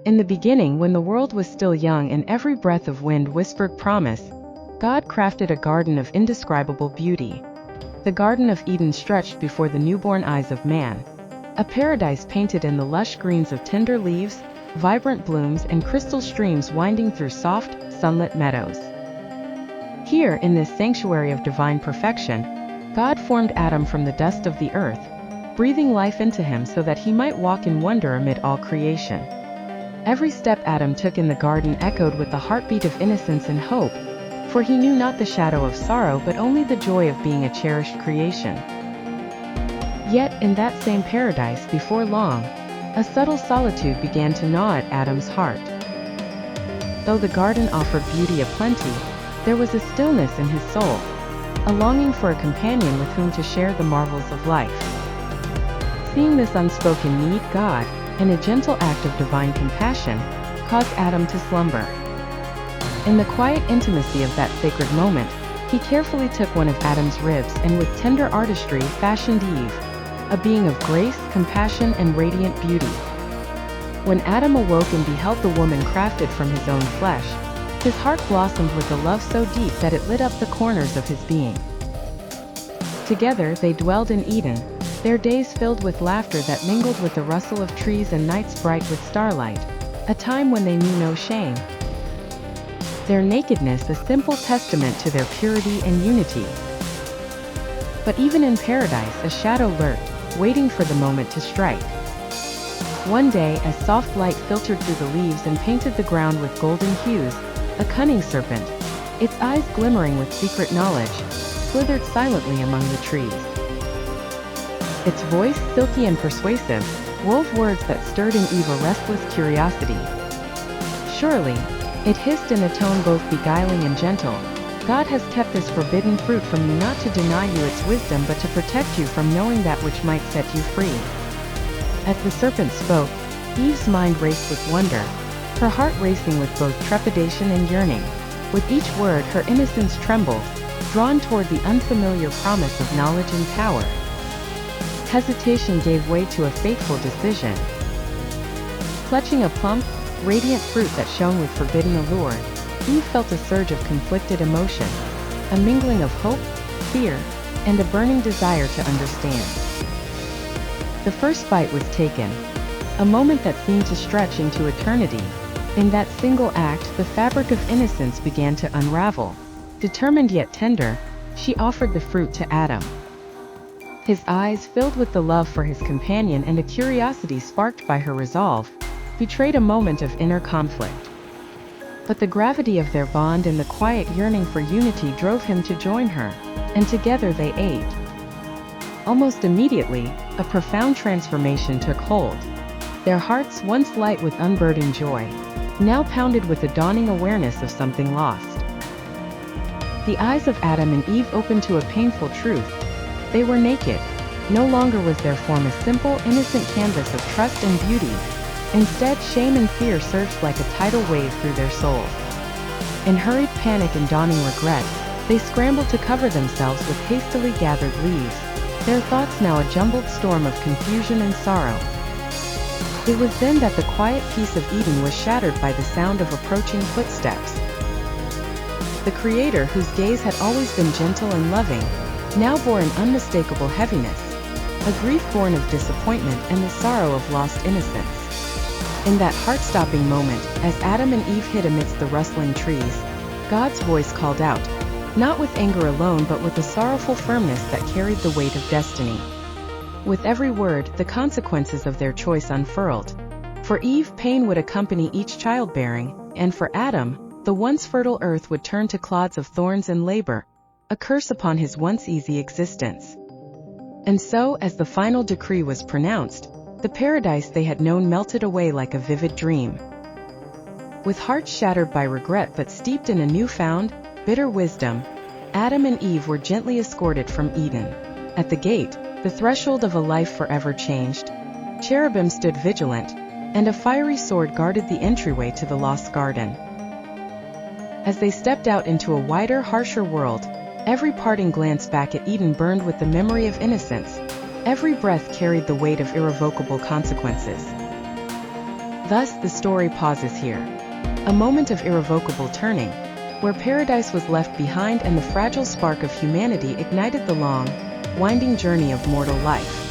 In the beginning, when the world was still young and every breath of wind whispered promise, God crafted a garden of indescribable beauty. The Garden of Eden stretched before the newborn eyes of man, a paradise painted in the lush greens of tender leaves, vibrant blooms, and crystal streams winding through soft, sunlit meadows. Here, in this sanctuary of divine perfection, God formed Adam from the dust of the earth, breathing life into him so that he might walk in wonder amid all creation. Every step Adam took in the garden echoed with the heartbeat of innocence and hope, for he knew not the shadow of sorrow but only the joy of being a cherished creation. Yet, in that same paradise, before long, a subtle solitude began to gnaw at Adam's heart. Though the garden offered beauty aplenty, there was a stillness in his soul, a longing for a companion with whom to share the marvels of life. Seeing this unspoken need, God, in a gentle act of divine compassion, caused Adam to slumber. In the quiet intimacy of that sacred moment, he carefully took one of Adam's ribs and with tender artistry fashioned Eve, a being of grace, compassion, and radiant beauty. When Adam awoke and beheld the woman crafted from his own flesh, his heart blossomed with a love so deep that it lit up the corners of his being. Together they dwelled in Eden, their days filled with laughter that mingled with the rustle of trees and nights bright with starlight, a time when they knew no shame. Their nakedness a simple testament to their purity and unity. But even in paradise a shadow lurked, waiting for the moment to strike. One day, as soft light filtered through the leaves and painted the ground with golden hues, a cunning serpent, its eyes glimmering with secret knowledge, slithered silently among the trees. Its voice, silky and persuasive, wove words that stirred in Eve a restless curiosity. Surely, it hissed in a tone both beguiling and gentle, God has kept this forbidden fruit from you not to deny you its wisdom but to protect you from knowing that which might set you free. As the serpent spoke, Eve's mind raced with wonder, her heart racing with both trepidation and yearning. With each word her innocence trembled, drawn toward the unfamiliar promise of knowledge and power. Hesitation gave way to a fateful decision. Clutching a plump, radiant fruit that shone with forbidden allure, Eve felt a surge of conflicted emotion, a mingling of hope, fear, and a burning desire to understand. The first bite was taken, a moment that seemed to stretch into eternity. In that single act, the fabric of innocence began to unravel. Determined yet tender, she offered the fruit to Adam. His eyes, filled with the love for his companion and a curiosity sparked by her resolve, betrayed a moment of inner conflict. But the gravity of their bond and the quiet yearning for unity drove him to join her, and together they ate. Almost immediately, a profound transformation took hold. Their hearts, once light with unburdened joy, now pounded with the dawning awareness of something lost. The eyes of Adam and Eve opened to a painful truth. They were naked. No longer was their form a simple, innocent canvas of trust and beauty. Instead, shame and fear surged like a tidal wave through their souls. In hurried panic and dawning regret, they scrambled to cover themselves with hastily gathered leaves, their thoughts now a jumbled storm of confusion and sorrow. It was then that the quiet peace of Eden was shattered by the sound of approaching footsteps. The Creator, whose gaze had always been gentle and loving, now bore an unmistakable heaviness, a grief born of disappointment and the sorrow of lost innocence. In that heart-stopping moment, as Adam and Eve hid amidst the rustling trees, God's voice called out, not with anger alone but with a sorrowful firmness that carried the weight of destiny. With every word, the consequences of their choice unfurled. For Eve, pain would accompany each childbearing, and for Adam, the once fertile earth would turn to clods of thorns and labor, a curse upon his once easy existence. And so, as the final decree was pronounced, the paradise they had known melted away like a vivid dream. With hearts shattered by regret but steeped in a newfound, bitter wisdom, Adam and Eve were gently escorted from Eden. At the gate, the threshold of a life forever changed, cherubim stood vigilant, and a fiery sword guarded the entryway to the lost garden. As they stepped out into a wider, harsher world, every parting glance back at Eden burned with the memory of innocence. Every breath carried the weight of irrevocable consequences. Thus, the story pauses here. A moment of irrevocable turning, where paradise was left behind and the fragile spark of humanity ignited the long, winding journey of mortal life.